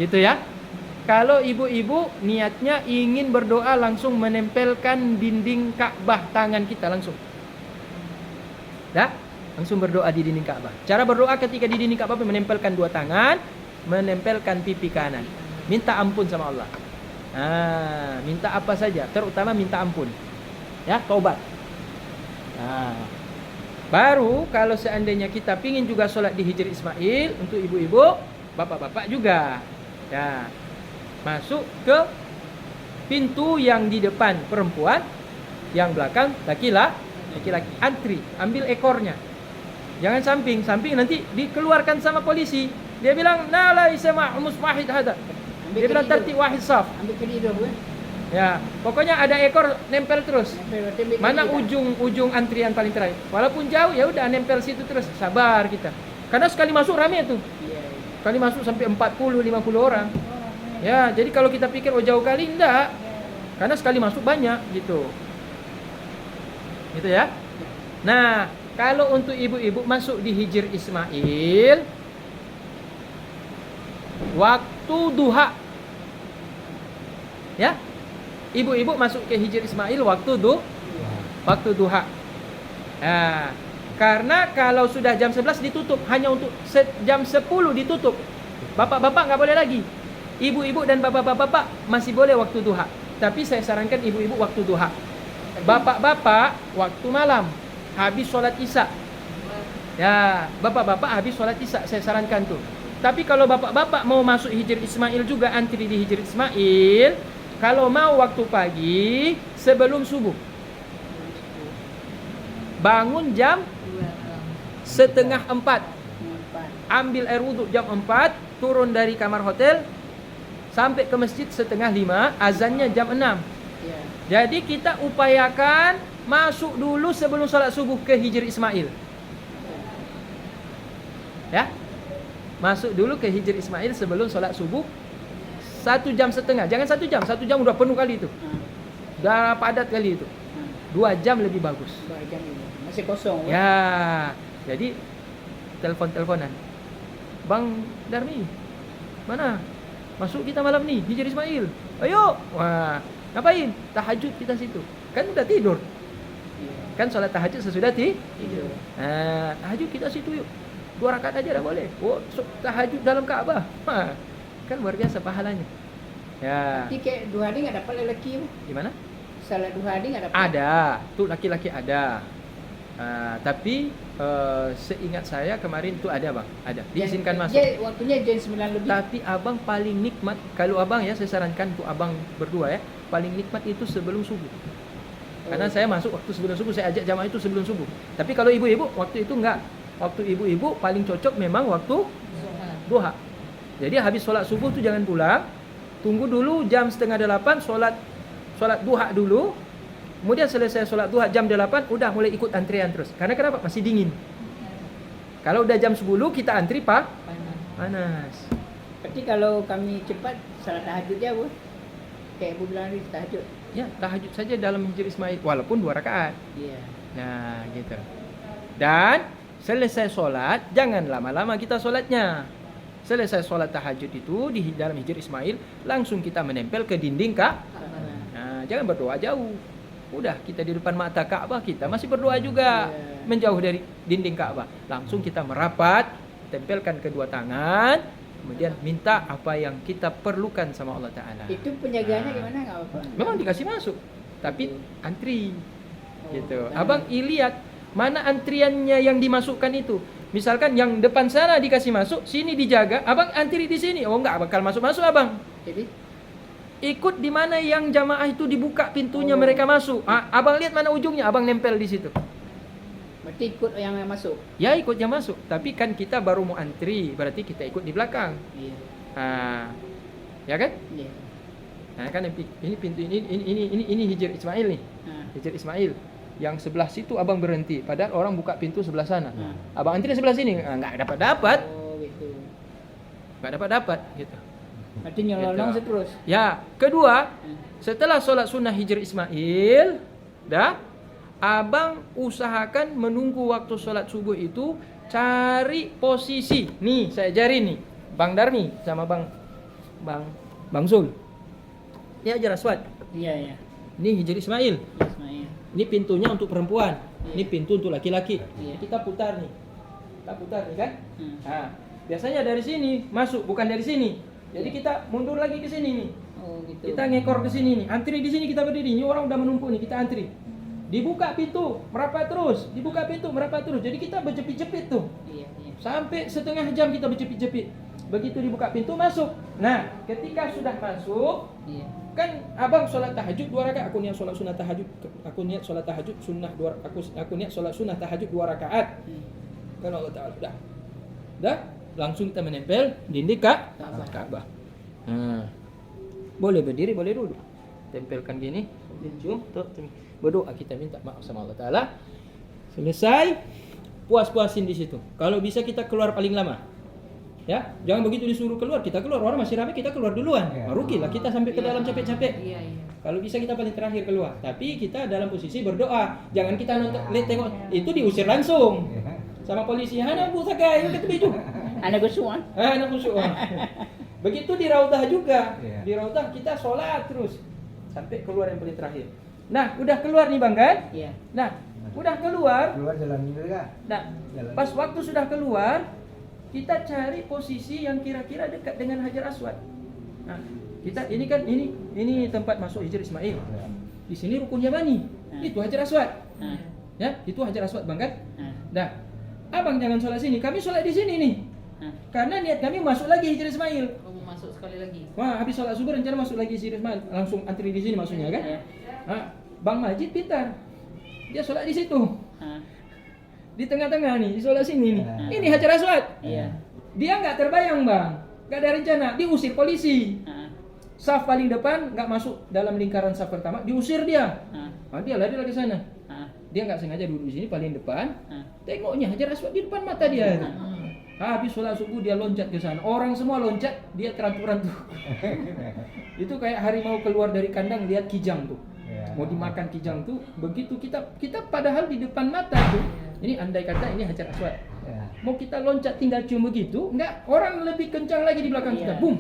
Gitu ya. Kalau ibu-ibu niatnya ingin berdoa langsung menempelkan dinding Ka'bah tangan kita langsung. Dah, langsung berdoa di dinding Ka'bah. Cara berdoa ketika di dinding Ka'bah menempelkan 2 tangan, menempelkan pipi kanan. Minta ampun sama Allah. Minta apa saja, terutama minta ampun. Ya, taubat. Nah, baru kalau seandainya kita pingin juga sholat di Hijri Ismail untuk ibu-ibu, bapak-bapak juga, ya, masuk ke pintu yang di depan perempuan, yang belakang laki-laki, antri, ambil ekornya, jangan samping nanti dikeluarkan sama polisi. Dia bilang, nala isma musmahid hada. Dia bilang tertib wahid saf. Ambil ke dia tu. Ya, pokoknya ada ekor nempel terus. Ambil Mana ujung antrian paling terakhir. Walaupun jauh ya udah nempel situ terus. Sabar kita. Karena sekali masuk rame tuh. Iya. Sekali masuk sampai 40 50 orang. Ya, jadi kalau kita pikir oh jauh kali enggak. Karena sekali masuk banyak gitu. Gitu ya. Nah, kalau untuk ibu-ibu masuk di Hijr Ismail waktu duha. Ya. Ibu-ibu masuk ke Hijr Ismail waktu duha. Nah, karena kalau sudah jam 11 ditutup, hanya untuk jam 10 ditutup. Bapak-bapak nggak boleh lagi. Ibu-ibu dan bapak-bapak masih boleh waktu duha. Tapi saya sarankan ibu-ibu waktu duha. Bapak-bapak waktu malam habis sholat isya. Ya, bapak-bapak habis sholat isya saya sarankan tuh. Tapi kalau bapak-bapak mau masuk Hijr Ismail juga antri di Hijr Ismail, kalau mau waktu pagi sebelum subuh. Bangun jam 3:30. Ambil air wudhu jam 4, turun dari kamar hotel sampai ke masjid 4:30, azannya jam 6. Iya. Jadi kita upayakan masuk dulu sebelum sholat subuh ke Hijr Ismail. Ya. Masuk dulu ke Hijr Ismail sebelum sholat subuh 1,5 jam. Jangan 1 jam. 1 jam udah penuh kali itu. Udah padat kali itu. 2 jam lebih bagus. 2 jam ini. Masih kosong. Ya. Jadi telepon-teleponan. Bang Darmi, mana? Masuk kita malam nih Hijr Ismail. Ayo. Wah, ngapain? Tahajud kita situ. Kan udah tidur. Kan sholat tahajud sesudah tidur. Nah, tahajud kita situ yuk. 2 rakaat aja dah boleh. Oh, tahajud dalam Ka'bah. Kan luar biasa pahalanya. Ya. Nanti kayak 2 hari nggak dapat lelaki. Gimana? Salat 2 hari nggak dapat. Ada. Tuh laki-laki ada. Tapi seingat saya kemarin tuh ada bang. Ada. Diizinkan masuk. Waktunya jam 9 lebih. Tapi abang paling nikmat. Kalau abang ya saya sarankan tuh abang berdua ya. Paling nikmat itu sebelum subuh. Karena saya masuk waktu sebelum subuh. Saya ajak jamaah itu sebelum subuh. Tapi kalau ibu-ibu waktu itu enggak. Waktu ibu-ibu paling cocok memang waktu duha. Jadi habis sholat subuh tuh jangan pulang. Tunggu dulu jam 7:30 sholat duha dulu. Kemudian selesai sholat duha jam 8 udah mulai ikut antrian terus. Karena kenapa? Masih dingin. Kalau udah jam 10 kita antri panas. Berarti kalau kami cepat salat tahajud ya bu. Kayak ibu bilang tadi tahajud. Ya tahajud saja dalam Hijr Ismail walaupun 2 rakaat. Iya. Nah gitu. Dan selesai sholat, jangan lama-lama kita sholatnya. Selesai sholat tahajud itu di dalam Hijr Ismail, langsung kita menempel ke dinding Ka'bah. Nah, jangan berdoa jauh. Udah kita di depan mata Ka'bah, kita masih berdoa juga. Menjauh dari dinding Ka'bah. Langsung kita merapat, tempelkan kedua tangan, kemudian minta apa yang kita perlukan sama Allah Ta'ala. Itu penjagaannya gimana nggak apa-apa? Memang dikasih masuk, tapi antri. Gitu. Nah. Abang lihat mana antriannya yang dimasukkan itu. Misalkan yang depan sana dikasih masuk, sini dijaga, abang antri di sini. Oh enggak bakal masuk-masuk abang. Jadi Ikut di mana yang jamaah itu dibuka pintunya mereka masuk. Abang lihat mana ujungnya, abang nempel di situ. berarti ikut yang masuk. Ya ikut yang masuk, tapi kan kita baru mau antri, berarti kita ikut di belakang. Iya. Ya kan? Iya. Nah kan ini pintu ini Hijr Ismail nih. Hijr Ismail. Yang sebelah situ abang berhenti, padahal orang buka pintu sebelah sana. Abang antri sebelah sini, nggak dapat. Oh gitu. Nggak dapat gitu. Berarti nyolong Gitu. terus. Ya, kedua, setelah sholat sunnah Hijr Ismail, abang usahakan menunggu waktu sholat subuh itu, cari posisi. Nih, saya ajarin nih, Bang Darmi sama Bang Zul. Ini ajar aswad. Iya. Ini Hijr Ismail. Ismail. Ini pintunya untuk perempuan. Iya. Ini pintu untuk laki-laki. Iya. Kita putar nih. Kan? Nah, biasanya dari sini masuk, bukan dari sini. Jadi kita mundur lagi ke sini nih. Oh gitu. Kita ngekor ke sini nih. Antri di sini kita berdiri. Ini orang udah menumpuk nih, kita antri. Dibuka pintu, merapat terus. Dibuka pintu, merapat terus. Jadi kita berjepit-jepit tuh. Iya. Sampai setengah jam kita berjepit-jepit. Begitu dibuka pintu masuk. Nah, ketika sudah masuk, Iya. kan abang sholat tahajud 2 rakaat. Aku niat sholat sunnah tahajud. Aku niat sholat tahajud sunnah 2. Aku niat sholat sunnah tahajud 2 rakaat. Kan Allah Ta'ala udah langsung kita menempel dinding Ka'bah. Nah, Boleh berdiri, boleh duduk. Tempelkan gini, cium, berdoa kita minta maaf sama Allah Ta'ala. Selesai, puas-puasin di situ. Kalau bisa kita keluar paling lama. Ya, jangan begitu disuruh keluar, kita keluar, orang masih ramai, kita keluar duluan. Ya. Rugilah kita sampai ke dalam capek-capek. Iya, iya. Kalau bisa kita paling terakhir keluar, tapi kita dalam posisi berdoa. Jangan kita nonton, tengok itu diusir langsung sama polisi. Hana bu sakai, kita biju. Anak gusuan. Anak khusyuk. Begitu di Raudah juga. Iya. Di Raudah kita sholat terus sampai keluar yang paling terakhir. Nah, udah keluar nih Bang kan? Iya. Nah, udah keluar. Keluar jalan juga. Nah, pas waktu sudah keluar, kita cari posisi yang kira-kira dekat dengan Hajar Aswad. Nah, kita ini kan ini tempat masuk Hijr Ismail. Ya. Di sini rukun Yamani. Itu Hajar Aswad. Ah. Ya, itu Hajar Aswad Bang kan? Ah. Nah, Abang jangan sholat sini. Kami sholat di sini nih. Ah. Karena niat kami masuk lagi Hijr Ismail. Kamu masuk sekali lagi. Wah, habis sholat subuh rencana masuk lagi Hijr Ismail. Langsung antri di sini maksudnya kan? Iya. Nah, Bang Majid pintar. Dia sholat di situ. Ah. Di tengah-tengah nih, di sholat sini nih. Ah. Ini Hajar Aswad. Iya. Dia nggak terbayang Bang. Nggak ada rencana. Diusir polisi. Ah. Saf paling depan nggak masuk dalam lingkaran saf pertama. Diusir dia. Ah. Nah, dia lari ke sana. Ah. Dia nggak sengaja duduk di sini paling depan. Ah. Tengoknya Hajar Aswad di depan mata dia. Habis sholat subuh dia loncat ke sana. Orang semua loncat, dia terantuk-rantuk. Itu kayak harimau keluar dari kandang lihat kijang tuh. Ya. Mau dimakan kijang tuh. Begitu kita padahal di depan mata tuh. Ini andai kata ini Hajar Aswad. Ya. Mau kita loncat tinggal cium begitu, enggak, orang lebih kencang lagi di belakang kita. Iya. Boom.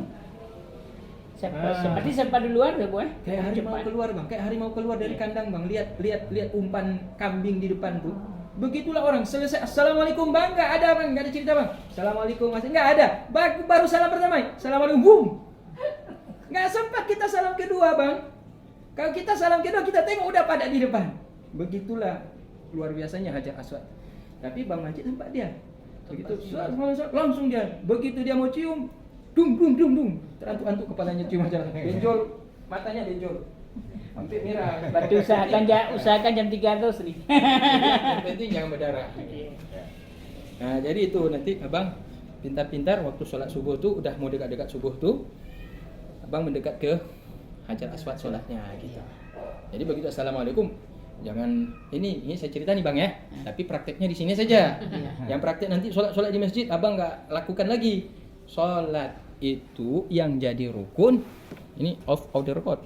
Seperti sempat duluan ya, Bu. Kayak harimau keluar, Bang. Kayak harimau keluar dari kandang, Bang. Lihat umpan kambing di depan tuh. Begitulah orang selesai. Assalamualaikum Bang, nggak ada Bang, nggak ada cerita Bang. Assalamualaikum masih nggak ada. Baru salam pertama. Assalamualaikum, boom. Nggak sempat kita salam kedua Bang. Kalau kita salam kedua kita tengok udah pada di depan. Begitulah luar biasanya Hajar Aswad. Tapi Bang Majid tempat dia. Begitu langsung dia. Begitu dia mau cium, dung. Terantuk-antuk kepalanya cium Hajar Aswad. Benjol, matanya benjol. Sampai merah. Berarti usahakan jam 3 terus nih. Yang penting jangan berdarah. Nah, jadi itu nanti Abang pintar-pintar waktu sholat subuh tuh udah mau dekat-dekat subuh tuh, Abang mendekat ke Hajar Aswad sholatnya gitu. Jadi begitu Assalamualaikum, jangan ini saya cerita nih Bang ya. Tapi prakteknya di sini saja. Yang praktek nanti sholat di masjid Abang nggak lakukan lagi. Sholat itu yang jadi rukun. Ini off the record.